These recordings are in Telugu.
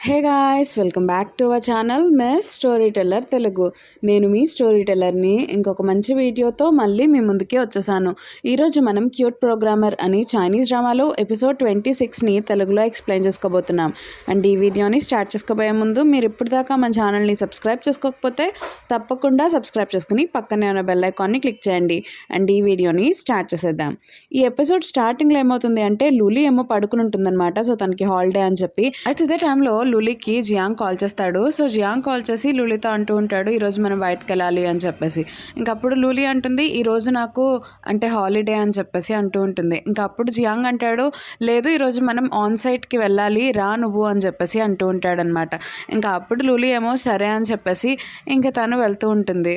Hey guys, welcome back to our channel miss story teller Telugu. నేను మీ స్టోరీ టెల్లర్ని ఇంకొక మంచి వీడియోతో మళ్ళీ మీ ముందుకే వచ్చేసాను. ఈరోజు మనం క్యూట్ ప్రోగ్రామర్ అని చైనీస్ డ్రామాలో ఎపిసోడ్ 26ని తెలుగులో ఎక్స్ప్లెయిన్ చేసుకోబోతున్నాం. అండ్ ఈ వీడియోని స్టార్ట్ చేసుకోబోయే ముందు మీరు ఇప్పటిదాకా మన ఛానల్ని సబ్స్క్రైబ్ చేసుకోకపోతే తప్పకుండా సబ్స్క్రైబ్ చేసుకుని పక్కనే ఉన్న బెల్ ఐకాన్ని క్లిక్ చేయండి. అండ్ ఈ వీడియోని స్టార్ట్ చేసేద్దాం. ఈ ఎపిసోడ్ స్టార్టింగ్లో ఏమవుతుంది అంటే లూలీ ఏమో పడుకుని ఉంటుందన్నమాట. సో తనకి హాలిడే అని చెప్పి అయితే ఇదే టైంలో లూలీకి జియాంగ్ కాల్ చేస్తాడు. సో జియాంగ్ కాల్ చేసి లూలీతో అంటూ ఉంటాడు, ఈరోజు మనం బయటకు వెళ్ళాలి అని చెప్పేసి. ఇంకప్పుడు లూలీ అంటుంది, ఈరోజు నాకు అంటే హాలిడే అని చెప్పేసి అంటూ ఉంటుంది. ఇంకప్పుడు జియాంగ్ అంటాడు, లేదు ఈరోజు మనం ఆన్ సైట్కి వెళ్ళాలి, రా నువ్వు అని చెప్పేసి అంటూ ఉంటాడనమాట. ఇంకా అప్పుడు లూలీ ఏమో సరే అని చెప్పేసి ఇంకా తను వెళ్తూ ఉంటుంది.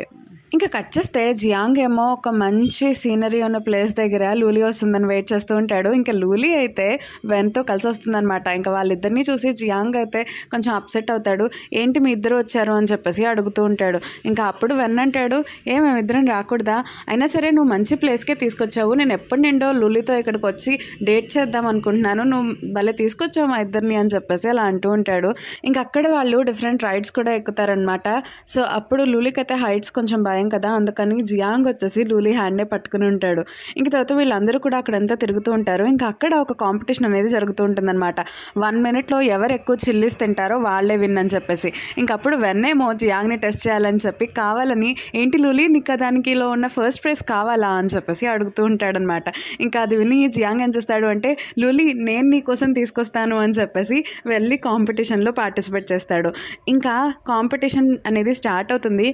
ఇంకా కట్ చేస్తే జియాంగ్ ఏమో ఒక మంచి సీనరీ ఉన్న ప్లేస్ దగ్గర లూలీ వస్తుందని వెయిట్ చేస్తూ ఉంటాడు. ఇంకా లూలీ అయితే వెన్తో కలిసి వస్తుందన్నమాట. ఇంకా వాళ్ళిద్దరినీ చూసి జియాంగ్ అయితే కొంచెం అప్సెట్ అవుతాడు. ఏంటి మీ ఇద్దరు వచ్చారు అని చెప్పేసి అడుగుతూ ఉంటాడు. ఇంకా అప్పుడు వెన్ అంటాడు, మేమిద్దరం రాకూడదా, అయినా సరే నువ్వు మంచి ప్లేస్కే తీసుకొచ్చావు, నేను ఎప్పటి నిండో లూలీతో ఇక్కడికి వచ్చి డేట్ చేద్దాం అనుకుంటున్నాను, నువ్వు భలే తీసుకొచ్చావు మా ఇద్దరిని అని చెప్పేసి అలా అంటూ ఉంటాడు. ఇంకా అక్కడ వాళ్ళు డిఫరెంట్ రైడ్స్ కూడా ఎక్కుతారనమాట. సో అప్పుడు లూలీకి అయితే హైట్స్ కొంచెం భయం కదా, అందుకని జియాంగ్ వచ్చేసి లూలీ హ్యాండే పట్టుకుని ఉంటాడు. ఇంక తర్వాత వీళ్ళందరూ కూడా అక్కడంతా తిరుగుతూ ఉంటారు. ఇంకా అక్కడ ఒక కాంపిటీషన్ అనేది జరుగుతూ ఉంటుందన్నమాట. 1 minute ఎవరు ఎక్కువ చిల్లీస్ తింటారో వాళ్ళే విన్ అని చెప్పేసి. ఇంకప్పుడు వెన్నేమో జియాంగ్ని టెస్ట్ చేయాలని చెప్పి కావాలని, ఏంటి లూలీ నీకు దానికిలో ఉన్న ఫస్ట్ ప్రైజ్ కావాలా అని చెప్పేసి అడుగుతూ ఉంటాడనమాట. ఇంకా అది విని జియాంగ్ ఏం చేస్తాడు అంటే, లూలీ నేను నీ కోసం తీసుకొస్తాను అని చెప్పేసి వెళ్ళి కాంపిటీషన్లో పార్టిసిపేట్ చేస్తాడు. ఇంకా కాంపిటీషన్ అనేది స్టార్ట్ అవుతుంది.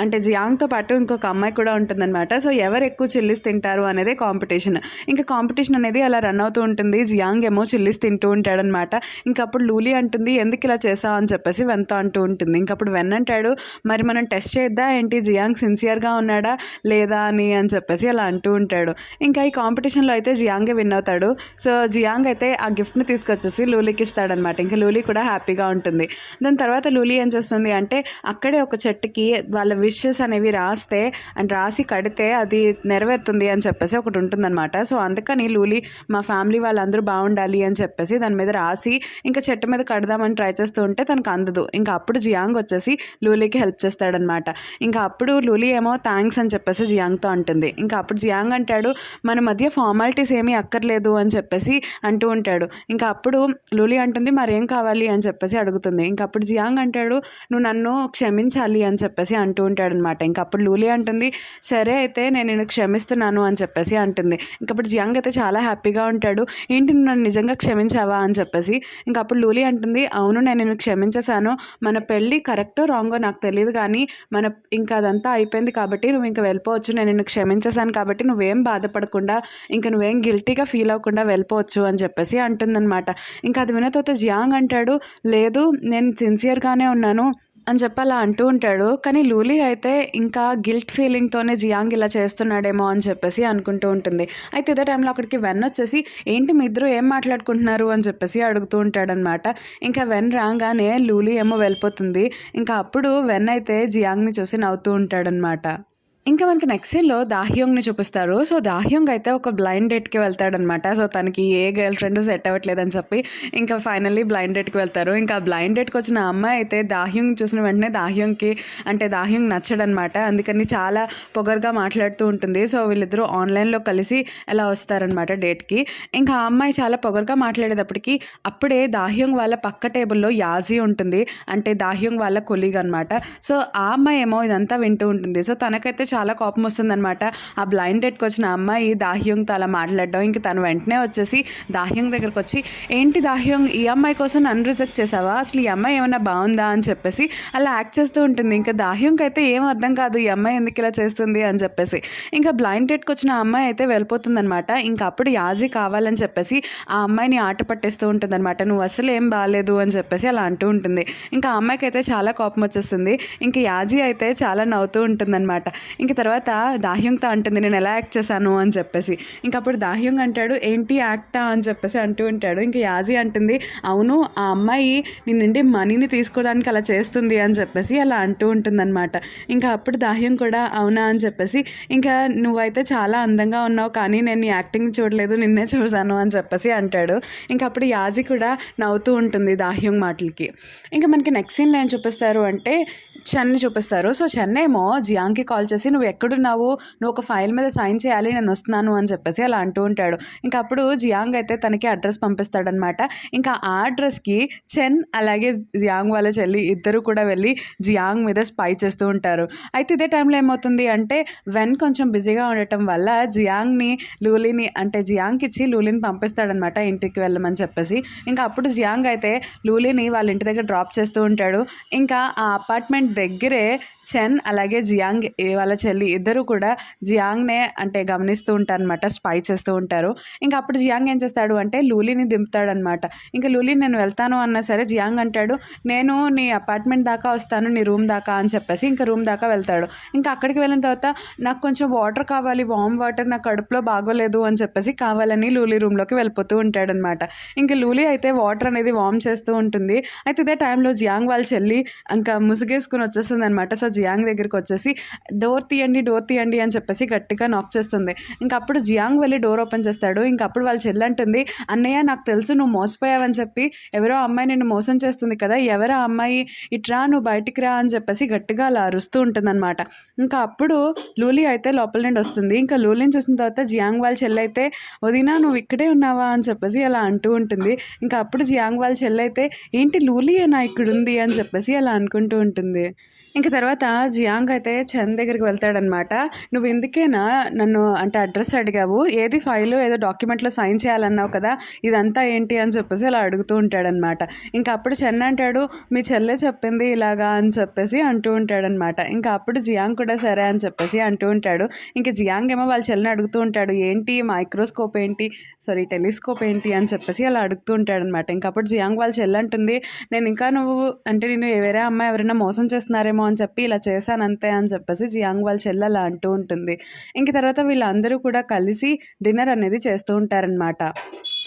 అంటే జియాంగ్తో పాటు ఇంకొక అమ్మాయి కూడా ఉంటుందన్నమాట. సో ఎవరు ఎక్కువ చిల్లీస్ తింటారు అనేది కాంపిటీషన్. ఇంకా కాంపిటీషన్ అనేది అలా రన్ అవుతూ ఉంటుంది. జియాంగ్ ఏమో చిల్లీస్ తింటూ ఉంటాడనమాట. ఇంకప్పుడు లూలీ అంటుంది, ఎందుకు ఇలా చేసావు అని చెప్పేసి వెన్తో అంటూ ఉంటుంది. ఇంకప్పుడు వెన్ అంటాడు, మరి మనం టెస్ట్ చేద్దా ఏంటి, జియాంగ్ సిన్సియర్గా ఉన్నాడా లేదా అని చెప్పేసి అలా అంటూ ఉంటాడు. ఇంకా ఈ కాంపిటీషన్లో అయితే జియాంగే విన్ అవుతాడు. సో జియాంగ్ అయితే ఆ గిఫ్ట్ని తీసుకొచ్చేసి లూలీకి ఇస్తాడనమాట. ఇంకా లూలీ కూడా హ్యాపీగా ఉంటుంది. దాని తర్వాత లూలీ ఏం చేస్తుంది అంటే, అక్కడే ఒక చెట్టుకి వాళ్ళ విషెస్ అనేవి రాసి కడితే అది నెరవేరుతుంది అని చెప్పేసి ఒకటి ఉంటుందన్నమాట. సో అందుకని లూలీ మా ఫ్యామిలీ వాళ్ళందరూ బాగుండాలి అని చెప్పేసి దాని మీద రాసి ఇంకా చెట్టు మీద కడదామని ట్రై చేస్తూ ఉంటే తనకు అందదు. ఇంకా అప్పుడు జియాంగ్ వచ్చేసి లూలీకి హెల్ప్ చేస్తాడనమాట. ఇంకా అప్పుడు లూలీ ఏమో థ్యాంక్స్ అని చెప్పేసి జియాంగ్తో అంటుంది. ఇంకా అప్పుడు జియాంగ్ అంటాడు, మన మధ్య ఫార్మాలిటీస్ ఏమీ అక్కర్లేదు అని చెప్పేసి అంటూ ఉంటాడు. ఇంకా అప్పుడు లూలీ అంటుంది, మరేం కావాలి అని చెప్పేసి అడుగుతుంది. ఇంకా అప్పుడు జియాంగ్ అంటాడు, నువ్వు నన్ను క్షమించాలి అని చెప్పేసి అంటూ ఉంటాడనమాట. ఇంకా అప్పుడు లూలీ అంటుంది, సరే అయితే నేను నిన్ను క్షమిస్తున్నాను అని చెప్పేసి అంటుంది. ఇంకప్పుడు జియాంగ్ అయితే చాలా హ్యాపీగా ఉంటాడు, ఏంటి నువ్వు నన్ను నిజంగా క్షమించావా అని చెప్పేసి. ఇంకప్పుడు లూలీ అంటుంది, అవును నేను నిన్ను క్షమించేశాను, మన పెళ్ళి కరెక్టో రాంగో నాకు తెలియదు కానీ ఇంకా అదంతా అయిపోయింది కాబట్టి నువ్వు ఇంకా వెళ్ళిపోవచ్చు, నేను నిన్ను క్షమించేశాను కాబట్టి నువ్వేం బాధపడకుండా ఇంకా నువ్వేం గిల్టీగా ఫీల్ అవ్వకుండా వెళ్ళిపోవచ్చు అని చెప్పేసి అంటుందన్నమాట. ఇంకా అది విన్న తర్వాత జియాంగ్ అంటాడు, లేదు నేను సిన్సియర్గానే ఉన్నాను అని చెప్పి అలా అంటూ ఉంటాడు. కానీ లూలీ అయితే ఇంకా గిల్ట్ ఫీలింగ్తోనే జియాంగ్ ఇలా చేస్తున్నాడేమో అని చెప్పేసి అనుకుంటూ ఉంటుంది. అయితే ఇదే టైంలో అక్కడికి వెన్ వచ్చేసి, ఏంటి మీ ఇద్దరు ఏం మాట్లాడుకుంటున్నారు అని చెప్పేసి అడుగుతూ ఉంటాడనమాట. ఇంకా వెన్ రాగానే లూలీ ఏమో వెళ్ళిపోతుంది. ఇంకా అప్పుడు వెన్ అయితే జియాంగ్ని చూసి నవ్వుతూ ఉంటాడనమాట. ఇంకా మనకి నెక్స్ట్ సీన్లో దాహ్యోంగ్ని చూపిస్తారు. సో దాహ్యోంగ్ అయితే ఒక బ్లైండ్ డేట్కి వెళ్తాడనమాట. సో తనకి ఏ గర్ల్ ఫ్రెండ్ సెట్ అవ్వట్లేదని చెప్పి ఇంకా ఫైనల్లీ బ్లైండ్ డేట్కి వెళ్తారు. ఇంకా బ్లైండ్ డేట్కి వచ్చిన అమ్మాయి అయితే దాహ్యోంగ్ చూసిన వెంటనే దాహ్యోంగ్ నచ్చడనమాట. అందుకని చాలా పొగరుగా మాట్లాడుతూ ఉంటుంది. సో వీళ్ళిద్దరూ ఆన్లైన్లో కలిసి ఎలా వస్తారనమాట డేట్కి. ఇంకా ఆ అమ్మాయి చాలా పొగరుగా మాట్లాడేటప్పటికి అప్పుడే దాహ్యోంగ్ వాళ్ళ పక్క టేబుల్లో యాజీ ఉంటుంది, అంటే దాహ్యోంగ్ వాళ్ళ కొలీగ్ అనమాట. సో ఆ అమ్మాయి ఏమో ఇదంతా వింటూ ఉంటుంది. సో తనకైతే చాలా కోపం వస్తుందన్నమాట. ఆ బ్లైండ్ డేట్కి వచ్చిన అమ్మాయి దాహ్యోంగ్తో అలా మాట్లాడడం. ఇంక తను వెంటనే వచ్చేసి దాహ్యోంగ్ దగ్గరకు వచ్చి, ఏంటి దాహ్యోంగ్ ఈ అమ్మాయి కోసం నన్ను రిజెక్ట్ చేసావా, అసలు ఈ అమ్మాయి ఏమన్నా బాగుందా అని చెప్పేసి అలా యాక్ట్ చేస్తూ ఉంటుంది. ఇంకా దాహ్యోంగ్ అయితే ఏం అర్థం కాదు ఈ అమ్మాయి ఎందుకు ఇలా చేస్తుంది అని చెప్పేసి. ఇంకా బ్లైండ్ డేట్కి వచ్చిన అమ్మాయి అయితే వెళ్ళిపోతుందనమాట. ఇంకా అప్పుడు యాజీ కావాలని చెప్పేసి ఆ అమ్మాయిని ఆట పట్టేస్తూ ఉంటుంది అనమాట. నువ్వు అసలు ఏం బాగాలేదు అని చెప్పేసి అలా అంటూ ఉంటుంది. ఇంకా ఆ అమ్మాయికి అయితే చాలా కోపం వచ్చేస్తుంది. ఇంకా యాజీ అయితే చాలా నవ్వుతూ ఉంటుందన్నమాట. ఇంక తర్వాత దాహ్యంతో అంటుంది నేను ఎలా యాక్ట్ చేశాను అని చెప్పేసి. ఇంకప్పుడు దాహ్యం అంటాడు ఏంటి యాక్టా అని చెప్పేసి అంటూ ఉంటాడు. ఇంక యాజీ అంటుంది అవును ఆ అమ్మాయి నీ నుండి మనీని తీసుకోవడానికి అలా చేస్తుంది అని చెప్పేసి అలా అంటూ ఉంటుందన్నమాట. ఇంకా అప్పుడు దాహ్యం కూడా అవునా అని చెప్పేసి ఇంకా నువ్వైతే చాలా అందంగా ఉన్నావు కానీ నేను నీ యాక్టింగ్ చూడలేదు నిన్నే చూశాను అని చెప్పేసి అంటాడు. ఇంకా అప్పుడు యాజీ కూడా నవ్వుతూ ఉంటుంది దాహ్యం మాటలకి. ఇంకా మనకి నెక్స్ట్ సీన్లో ఏం చూపిస్తారు అంటే చెన్ని చూపిస్తారు. సో చెన్ ఏమో జియాంగ్కి కాల్ చేసి నువ్వు ఎక్కడున్నావు, నువ్వు ఒక ఫైల్ మీద సైన్ చేయాలి, నేను వస్తున్నాను అని చెప్పేసి అలా అంటూ ఉంటాడు. ఇంకా అప్పుడు జియాంగ్ అయితే తనకి అడ్రస్ పంపిస్తాడనమాట. ఇంకా ఆ అడ్రస్కి చెన్ అలాగే జియాంగ్ వాళ్ళ చెల్లి ఇద్దరు కూడా వెళ్ళి జియాంగ్ మీద స్పై చేస్తూ ఉంటారు. అయితే ఇదే టైంలో ఏమవుతుంది అంటే వెన్ కొంచెం బిజీగా ఉండటం వల్ల జియాంగ్ని లూలీని అంటే జియాంగ్కి ఇచ్చి లూలీని పంపిస్తాడనమాట ఇంటికి వెళ్ళమని చెప్పేసి. ఇంకా అప్పుడు జియాంగ్ అయితే లూలీని వాళ్ళ ఇంటి దగ్గర డ్రాప్ చేస్తూ ఉంటాడు. ఇంకా ఆ అపార్ట్మెంట్ దగ్గరే చెన్ అలాగే జియాంగ్ వాళ్ళ చెల్లి ఇద్దరు కూడా జియాంగ్నే అంటే గమనిస్తూ ఉంటారనమాట, స్పై చేస్తూ ఉంటారు. ఇంకా అప్పుడు జియాంగ్ ఏం చేస్తాడు అంటే లూలీని దింపుతాడనమాట. ఇంకా లూలీ నేను వెళ్తాను అన్నా సరే జియాంగ్ అంటాడు నేను నీ అపార్ట్మెంట్ దాకా వస్తాను, నీ రూమ్ దాకా అని చెప్పేసి ఇంకా రూమ్ దాకా వెళ్తాడు. ఇంకా అక్కడికి వెళ్ళిన తర్వాత నాకు కొంచెం వాటర్ కావాలి, వామ్ వాటర్, నా కడుపులో బాగోలేదు అని చెప్పేసి కావాలని లూలీ రూమ్లోకి వెళ్ళిపోతూ ఉంటాడనమాట. ఇంకా లూలీ అయితే వాటర్ అనేది వామ్ చేస్తూ ఉంటుంది. అయితే ఇదే టైంలో జియాంగ్ వాళ్ళ చెల్లి ఇంకా ముసుగేసుకుని వచ్చేస్తుంది అనమాట. సో జియాంగ్ దగ్గరికి వచ్చేసి డోర్ తీయండి అని చెప్పేసి గట్టిగా నాక్ చేస్తుంది. ఇంకా అప్పుడు జియాంగ్ వెళ్ళి డోర్ ఓపెన్ చేస్తాడు. ఇంకా అప్పుడు వాళ్ళ చెల్లి అంటుంది అన్నయ్య నాకు తెలుసు నువ్వు మోసపోయావని చెప్పి, ఎవరో అమ్మాయి నిన్ను మోసం చేస్తుంది కదా, ఎవరో అమ్మాయి ఇట్రా నువ్వు బయటికి రా అని చెప్పేసి గట్టిగా అలా అరుస్తూ ఉంటుందన్నమాట. ఇంకా అప్పుడు లూలీ అయితే లోపల నుండి వస్తుంది. ఇంకా లూలీని చూసిన తర్వాత జియాంగ్ వాళ్ళ చెల్లి అయితే వదినా నువ్వు ఇక్కడే ఉన్నావా అని చెప్పేసి అలా అంటూ ఉంటుంది. ఇంకా అప్పుడు జియాంగ్ వాళ్ళ చెల్లి అయితే ఏంటి లూలీయేనా ఇక్కడ ఉంది అని చెప్పేసి అలా అనుకుంటూ ఉంటుంది. ఇంక తర్వాత జియాంగ్ అయితే చెన్ దగ్గరికి వెళ్తాడనమాట. నువ్వు ఎందుకేనా నన్ను అంటే అడ్రస్ అడిగావు, ఏది ఫైలు ఏదో డాక్యుమెంట్లో సైన్ చేయాలన్నావు కదా, ఇదంతా ఏంటి అని చెప్పేసి అలా అడుగుతూ ఉంటాడనమాట. ఇంకా అప్పుడు చెన్ అంటాడు మీ చెల్లె చెప్పింది ఇలాగా అని చెప్పేసి అంటూ ఉంటాడనమాట. ఇంకా అప్పుడు జియాంగ్ కూడా సరే అని చెప్పేసి అంటూ ఉంటాడు. ఇంకా జియాంగ్ ఏమో వాళ్ళ చెల్లిని అడుగుతూ ఉంటాడు ఏంటి మైక్రోస్కోప్ ఏంటి టెలిస్కోప్ ఏంటి అని చెప్పేసి అలా అడుగుతూ ఉంటాడనమాట. ఇంకా అప్పుడు జియాంగ్ వాళ్ళ చెల్లి అంటుంది నేను ఇంకా నువ్వు అంటే నేను వేరే అమ్మాయి ఎవరైనా మోసం చేస్తున్నారేమో అని చెప్పి ఇలా చేశానంతే అని చెప్పేసి జియాంగ్ వాళ్ళ చెల్లి అలా అంటూ ఉంటుంది. ఇంక తర్వాత వీళ్ళందరూ కూడా కలిసి డిన్నర్ అనేది చేస్తూ ఉంటారనమాట.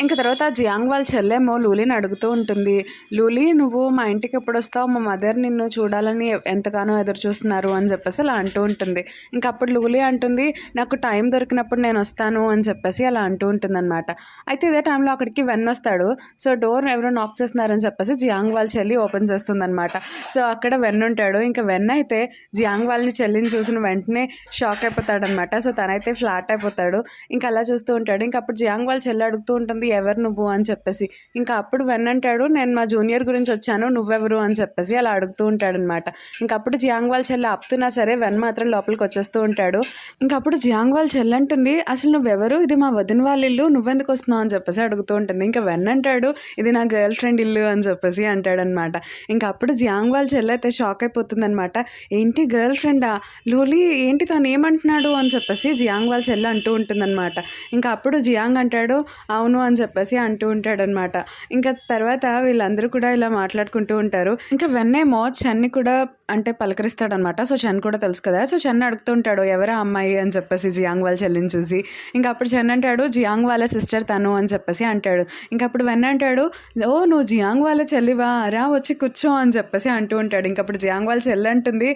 ఇంక తర్వాత జియాంగ్ వాళ్ళ చెల్లెమో లూలీని అడుగుతూ ఉంటుంది లూలీ నువ్వు మా ఇంటికి ఎప్పుడు వస్తావు, మా మదర్ నిన్ను చూడాలని ఎంతగానో ఎదురు చూస్తున్నారు అని చెప్పేసి అలా అంటూ ఉంటుంది. ఇంకా అప్పుడు లూలీ అంటుంది నాకు టైం దొరికినప్పుడు నేను వస్తాను అని చెప్పేసి అలా అంటూ ఉంటుంది అనమాట. అయితే ఇదే టైంలో అక్కడికి వెన్ వస్తాడు. సో డోర్ ఎవరో నాక్ చేస్తున్నారని చెప్పేసి జియాంగ్ వాళ్ళ చెల్లి ఓపెన్ చేస్తుంది అనమాట. సో అక్కడ వెన్ ఉంటాడు. ఇంకా వెన్ అయితే జియాంగ్ వాళ్ళని చెల్లిని చూసిన వెంటనే షాక్ అయిపోతాడనమాట. సో తనైతే ఫ్లాట్ అయిపోతాడు. ఇంకా అలా చూస్తూ ఉంటాడు. ఇంకా అప్పుడు జియాంగ్ వాళ్ళ చెల్లి అడుగుతూ ఉంటుంది ఎవరు నువ్వు అని చెప్పేసి. ఇంకా అప్పుడు వెన్ అంటాడు నేను మా జూనియర్ గురించి వచ్చాను, నువ్వెవరు అని చెప్పేసి అలా అడుగుతూ ఉంటాడనమాట. ఇంకా అప్పుడు జియాంగ్ వాళ్ళ చెల్లి ఆపుతున్నా సరే వెన్ మాత్రం లోపలికి వచ్చేస్తూ ఉంటాడు. ఇంకా అప్పుడు జియాంగ్ వాళ్ళ చెల్లి అంటుంది అసలు నువ్వెవరు, ఇది మా వదిన వాళ్ళ ఇల్లు, నువ్వెందుకు వస్తున్నావు అని చెప్పేసి అడుగుతూ ఉంటుంది. ఇంకా వెన్ అంటాడు ఇది నా గర్ల్ ఫ్రెండ్ ఇల్లు అని చెప్పేసి అంటాడనమాట. ఇంకా అప్పుడు జియాంగ్ వాళ్ళ చెల్లి అయితే షాక్ అయిపోతుంది అనమాట. ఏంటి గర్ల్ ఫ్రెండా, లూలీ ఏంటి తను ఏమంటున్నాడు అని చెప్పేసి జియాంగ్ వాళ్ళ చెల్లి అంటూ ఉంటుందన్నమాట. ఇంకా అప్పుడు జియాంగ్ అంటాడు అవును అని చెప్పేసి అంటూ ఉంటాడనమాట. ఇంకా తర్వాత వీళ్ళందరూ కూడా ఇలా మాట్లాడుకుంటూ ఉంటారు. ఇంకా వెన్నేమో చెన్ని కూడా అంటే పలకరిస్తాడనమాట. సో చెన్ కూడా తెలుసు కదా, సో చెన్ అడుగుతూ ఉంటాడు ఎవరా అమ్మాయి అని చెప్పేసి జియాంగ్ వాళ్ళ చెల్లిని చూసి. ఇంకా అప్పుడు చెన్ అంటాడు జియాంగ్ వాళ్ళ సిస్టర్ తను అని చెప్పేసి అంటాడు. ఇంకా అప్పుడు వెన్ అంటాడు ఓ నువ్వు జియాంగ్ వాళ్ళ చెల్లివా, రా వచ్చి కూర్చో అని చెప్పేసి అంటూ ఉంటాడు. ఇంకా అప్పుడు జియాంగ్ వాళ్ళ చెల్లి అంటుంది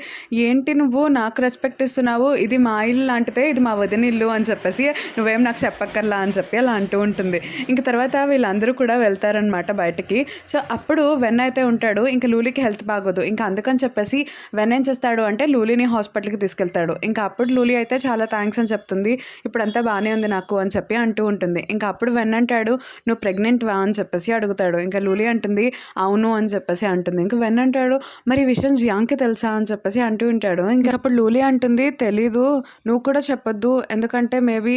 ఏంటి నువ్వు నాకు రెస్పెక్ట్ ఇస్తున్నావు, ఇది మా ఇల్లు లాంటిదే, ఇది మా వదిన ఇల్లు అని చెప్పేసి నువ్వేం నాకు చెప్పక్కర్లా అని చెప్పి అలా అంటూ ఉంటుంది. ఇంకా తర్వాత వీళ్ళందరూ కూడా వెళ్తారనమాట బయటికి. సో అప్పుడు వెన్ అయితే ఉంటాడు. ఇంకా లూలీకి హెల్త్ బాగోదు. ఇంకా అందుకని చెప్పేసి వెన్ ఏం చేస్తాడు అంటే లూలీని హాస్పిటల్కి తీసుకెళ్తాడు. ఇంకా అప్పుడు లూలీ అయితే చాలా థ్యాంక్స్ అని చెప్తుంది, ఇప్పుడు అంతా బాగానే ఉంది నాకు అని చెప్పి అంటూ ఉంటుంది. ఇంకా అప్పుడు వెన్ అంటాడు నువ్వు ప్రెగ్నెంట్ వా అని చెప్పేసి అడుగుతాడు. ఇంకా లూలీ అంటుంది అవును అని చెప్పేసి అంటుంది. ఇంకా వెన్ అంటాడు మరి ఈ విషయం జియాంగ్కి తెలుసా అని చెప్పేసి అంటూ ఉంటాడు. ఇంకా అప్పుడు లూలీ అంటుంది తెలీదు, నువ్వు కూడా చెప్పొద్దు, ఎందుకంటే మేబీ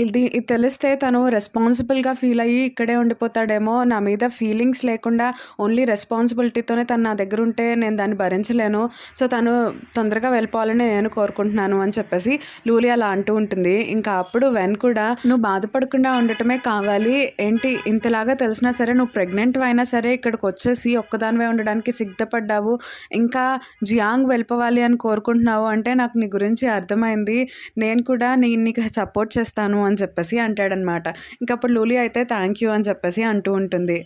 ఇది తెలిస్తే తను రెస్పాన్సిబుల్గా ఫీల్ ఫీల్ అయ్యి ఇక్కడే ఉండిపోతాడేమో, నా మీద ఫీలింగ్స్ లేకుండా ఓన్లీ రెస్పాన్సిబిలిటీతోనే తను నా దగ్గర ఉంటే నేను దాన్ని భరించలేను. సో తను తొందరగా వెళ్ళిపోవాలని నేను కోరుకుంటున్నాను అని చెప్పేసి లూలి అలా అంటూ ఉంటుంది. ఇంకా అప్పుడు వెన్ కూడా నువ్వు బాధపడకుండా ఉండటమే కావాలి, ఏంటి ఇంతలాగా తెలిసినా సరే నువ్వు ప్రెగ్నెంట్ అయినా సరే ఇక్కడికి వచ్చేసి ఒక్కదానివే ఉండడానికి సిద్ధపడ్డావు, ఇంకా జియాంగ్ వెళ్ళిపోవాలి అని కోరుకుంటున్నావు అంటే నాకు నీ గురించి అర్థమైంది, నేను కూడా నీకు సపోర్ట్ చేస్తాను అని చెప్పేసి అంటాడనమాట. ఇంకా అప్పుడు లూలి అయితే థ్యాంక్ యూ అని చెప్పేసి అంటూ ఉంటుంది.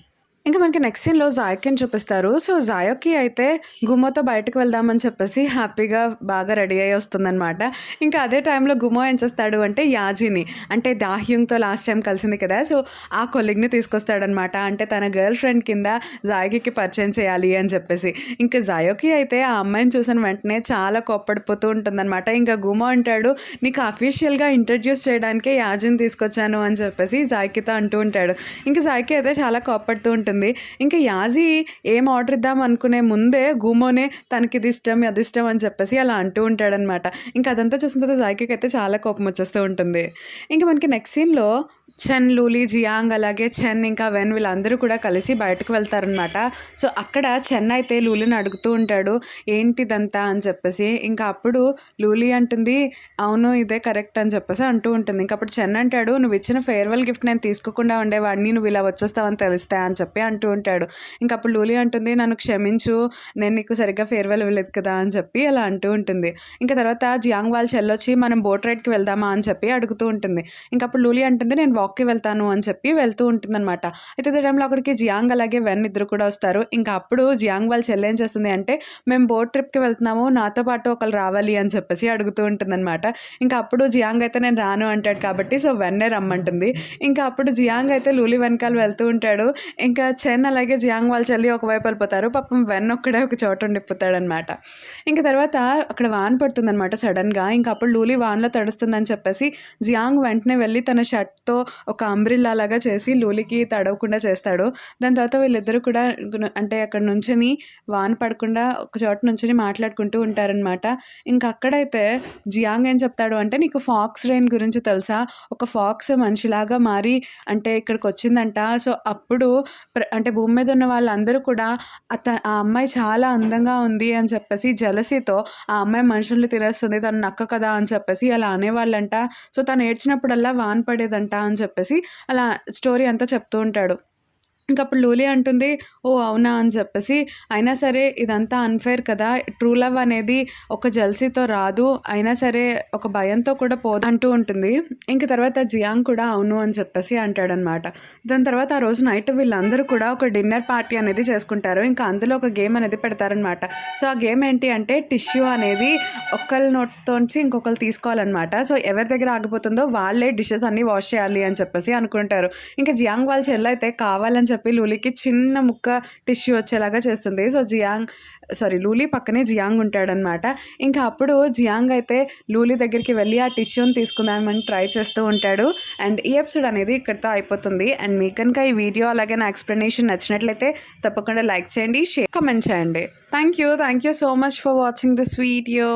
ఇంకా మనకి నెక్స్ట్ సీన్లో జాయోకిని చూపిస్తారు. సో జాయోకి అయితే గుమ్మోతో బయటకు వెళ్దామని చెప్పేసి హ్యాపీగా బాగా రెడీ అయ్యి వస్తుందన్నమాట. ఇంకా అదే టైంలో గుమ్మో ఏం చేస్తాడు అంటే యాజీని, అంటే దాహ్యూంగ్తో లాస్ట్ టైం కలిసింది కదా, సో ఆ కొలీగ్ని తీసుకొస్తాడనమాట. అంటే తన గర్ల్ ఫ్రెండ్ కింద జాయోకి పరిచయం చేయాలి అని చెప్పేసి. ఇంకా జాయోకి అయితే ఆ అమ్మాయిని చూసిన వెంటనే చాలా కోప్పడిపోతూ ఉంటుందన్నమాట. ఇంకా గుమ్మో అంటాడు, నీకు అఫీషియల్గా ఇంట్రడ్యూస్ చేయడానికే యాజీని తీసుకొచ్చాను అని చెప్పేసి జాయోకితో అంటూ ఉంటాడు. ఇంకా జాయోకి అయితే చాలా కోప్పడుతూ ఉంటుంది. ఇంకా యాజీ ఏం ఆర్డర్ ఇద్దాం అనుకునే ముందే గుమోనే తనకి ఇది ఇష్టం అది ఇష్టం అని చెప్పేసి అలా అంటూ ఉంటాడనమాట. ఇంకా అదంతా చూసిన తర్వాత జాయ్కి అయితే చాలా కోపం వచ్చేస్తూ ఉంటుంది. ఇంకా మనకి నెక్స్ట్ సీన్లో చెన్, లూలి, జియాంగ్ అలాగే చెన్ ఇంకా వెన్ వీళ్ళందరూ కూడా కలిసి బయటకు వెళ్తారనమాట. సో అక్కడ చెన్ అయితే లూలిని అడుగుతూ ఉంటాడు ఏంటిదంతా అని చెప్పేసి. ఇంకా అప్పుడు లూలి అంటుంది అవును ఇదే కరెక్ట్ అని చెప్పేసి అంటూ ఉంటుంది. ఇంకా అప్పుడు చెన్ అంటాడు, నువ్వు ఇచ్చిన ఫేర్వెల్ గిఫ్ట్ నేను తీసుకోకుండా ఉండేవాడిని, నువ్వు ఇలా వచ్చేస్తావని తెలిస్తే అని చెప్పి అంటూ ఉంటాడు. ఇంకా అప్పుడు లూలి అంటుంది, నన్ను క్షమించు, నేను నీకు సరిగ్గా ఫేర్వెల్ ఇవ్వలేదు కదా అని చెప్పి అలా అంటూ ఉంటుంది. ఇంకా తర్వాత జియాంగ్ వాళ్ళ చెల్లొచ్చి మనం బోట్ రైడ్కి వెళ్దామా అని చెప్పి అడుగుతూ ఉంటుంది. ఇంకా అప్పుడు లూలి అంటుంది నేను వాక్కి వెళ్తాను అని చెప్పి వెళ్తూ ఉంటుందన్నమాట. అయితే ఈ టైంలో అక్కడికి జియాంగ్ అలాగే వెన్ ఇద్దరు కూడా వస్తారు. ఇంకా అప్పుడు జియాంగ్ వాళ్ళ చెల్లె ఏం చేస్తుంది అంటే మేము బోట్ ట్రిప్కి వెళ్తున్నాము, నాతో పాటు ఒకళ్ళు రావాలి అని చెప్పేసి అడుగుతూ ఉంటుందన్నమాట. ఇంకా అప్పుడు జియాంగ్ అయితే నేను రాను అంటాడు కాబట్టి సో వెన్నే రమ్మంటుంది. ఇంకా అప్పుడు జియాంగ్ అయితే లూలి వెనకాల వెళ్తూ ఉంటాడు. ఇంకా చెన్ అలాగే జియాంగ్ వాళ్ళ చెల్లి ఒకవైపు వెళ్ళిపోతారు. పాపం వెన్ ఒక్కడే ఒక చోట ఉండిపోతాడనమాట. ఇంకా తర్వాత అక్కడ వాన్ పడుతుందన్నమాట సడన్గా. ఇంకా అప్పుడు లూలి వాన్లో తడుస్తుందని చెప్పేసి జియాంగ్ వెంటనే వెళ్ళి తన షర్ట్తో ఒక అంబ్రిల్లా లాగా చేసి లూలికి తడవకుండా చేస్తాడు. దాని తర్వాత వీళ్ళిద్దరూ కూడా అంటే అక్కడ నుంచుని వాన పడకుండా ఒక చోట నుంచుని మాట్లాడుకుంటూ ఉంటారనమాట. ఇంకా అక్కడైతే జియాంగ్ ఏం చెప్తాడు అంటే నీకు ఫాక్స్ రెయిన్ గురించి తెలుసా, ఒక ఫాక్స్ మనిషిలాగా మారి అంటే ఇక్కడికి వచ్చిందంట. సో అప్పుడు అంటే భూమి మీద ఉన్న వాళ్ళందరూ కూడా ఆ అమ్మాయి చాలా అందంగా ఉంది అని చెప్పేసి జలసీతో ఆ అమ్మాయి మనుషుల్ని తినేస్తుంది, తను నక్క కదా అని చెప్పేసి అలా అనేవాళ్ళంట. సో తను ఏడ్చినప్పుడల్లా వాన పడేదంట అని చెప్పేసి అలా స్టోరీ అంతా చెప్తూ ఉంటాడు. ఇంకా అప్పుడు లూలి అంటుంది ఓ అవునా అని చెప్పేసి, అయినా సరే ఇదంతా అన్ఫేర్ కదా, ట్రూ లవ్ అనేది ఒక జల్సీతో రాదు, అయినా సరే ఒక భయంతో కూడా పోదు అంటూ ఉంటుంది. ఇంక తర్వాత జియాంగ్ కూడా అవును అని చెప్పేసి అంటాడనమాట. దాని తర్వాత ఆ రోజు నైట్ వీళ్ళందరూ కూడా ఒక డిన్నర్ పార్టీ అనేది చేసుకుంటారు. ఇంకా అందులో ఒక గేమ్ అనేది పెడతారనమాట. సో ఆ గేమ్ ఏంటి అంటే టిష్యూ అనేది ఒకళ్ళ నోట్తోంచి ఇంకొకరు తీసుకోవాలన్నమాట. సో ఎవరి దగ్గర ఆగిపోతుందో వాళ్ళే డిషెస్ అన్నీ వాష్ చేయాలి అని చెప్పేసి అనుకుంటారు. ఇంకా జియాంగ్ వాళ్ళ చెల్లైతే కావాలని చెప్పి లూలికి చిన్న ముక్క టిష్యూ వచ్చేలాగా చేస్తుంది. సో లూలి పక్కనే జియాంగ్ ఉంటాడనమాట. ఇంకా అప్పుడు జియాంగ్ అయితే లూలి దగ్గరికి వెళ్ళి ఆ టిష్యూని తీసుకుందామని ట్రై చేస్తూ ఉంటాడు. అండ్ ఈ ఎపిసోడ్ అనేది ఇక్కడితో అయిపోతుంది. అండ్ మీకు కనుక ఈ వీడియో అలాగే నా ఎక్స్ప్లెనేషన్ నచ్చినట్లయితే తప్పకుండా లైక్ చేయండి, షేర్, కమెంట్ చేయండి. Thank you so much for watching this video.